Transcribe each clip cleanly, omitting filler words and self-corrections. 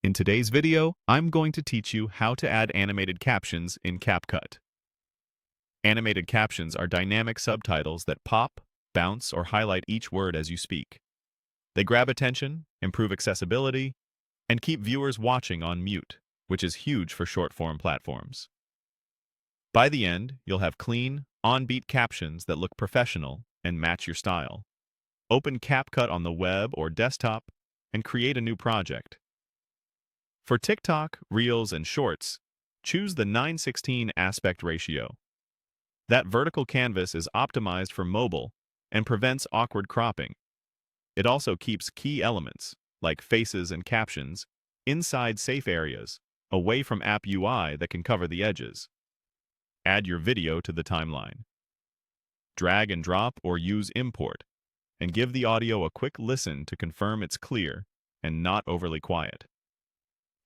In today's video, I'm going to teach you how to add animated captions in CapCut. Animated captions are dynamic subtitles that pop, bounce, or highlight each word as you speak. They grab attention, improve accessibility, and keep viewers watching on mute, which is huge for short-form platforms. By the end, you'll have clean, on-beat captions that look professional and match your style. Open CapCut on the web or desktop and create a new project. For TikTok, Reels, and Shorts, choose the 9:16 aspect ratio. That vertical canvas is optimized for mobile and prevents awkward cropping. It also keeps key elements, like faces and captions, inside safe areas, away from app UI that can cover the edges. Add your video to the timeline. Drag and drop or use import, and give the audio a quick listen to confirm it's clear and not overly quiet.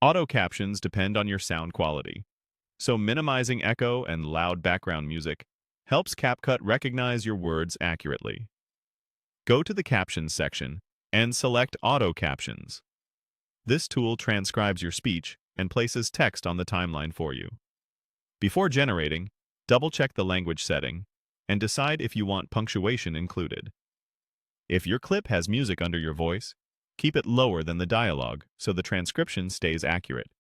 Auto captions depend on your sound quality, so minimizing echo and loud background music helps CapCut recognize your words accurately. Go to the Captions section and select Auto Captions. This tool transcribes your speech and places text on the timeline for you. Before generating, double-check the language setting and decide if you want punctuation included. If your clip has music under your voice, keep it lower than the dialogue so the transcription stays accurate.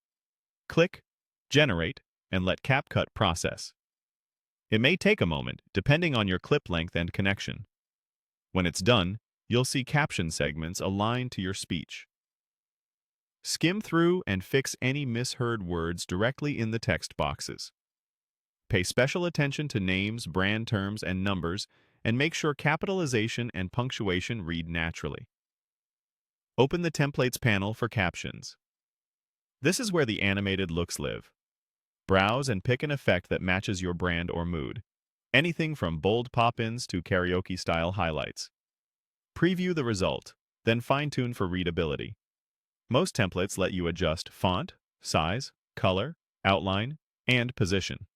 Click Generate and let CapCut process. It may take a moment, depending on your clip length and connection. When it's done, you'll see caption segments aligned to your speech. Skim through and fix any misheard words directly in the text boxes. Pay special attention to names, brand terms, and numbers, and make sure capitalization and punctuation read naturally. Open the Templates panel for captions. This is where the animated looks live. Browse and pick an effect that matches your brand or mood. Anything from bold pop-ins to karaoke-style highlights. Preview the result, then fine-tune for readability. Most templates let you adjust font, size, color, outline, and position.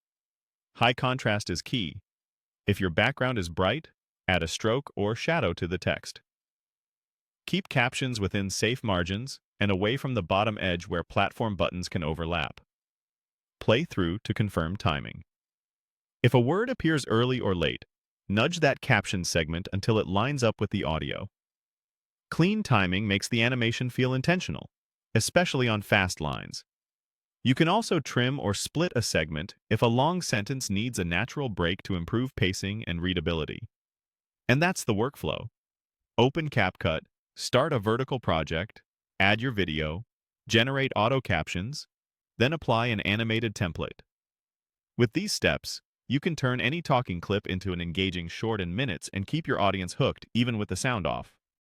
High contrast is key. If your background is bright, add a stroke or shadow to the text. Keep captions within safe margins and away from the bottom edge where platform buttons can overlap. Play through to confirm timing. If a word appears early or late, nudge that caption segment until it lines up with the audio. Clean timing makes the animation feel intentional, especially on fast lines. You can also trim or split a segment if a long sentence needs a natural break to improve pacing and readability. And that's the workflow. Open CapCut, start a vertical project, add your video, generate auto captions, then apply an animated template. With these steps, you can turn any talking clip into an engaging short in minutes and keep your audience hooked even with the sound off.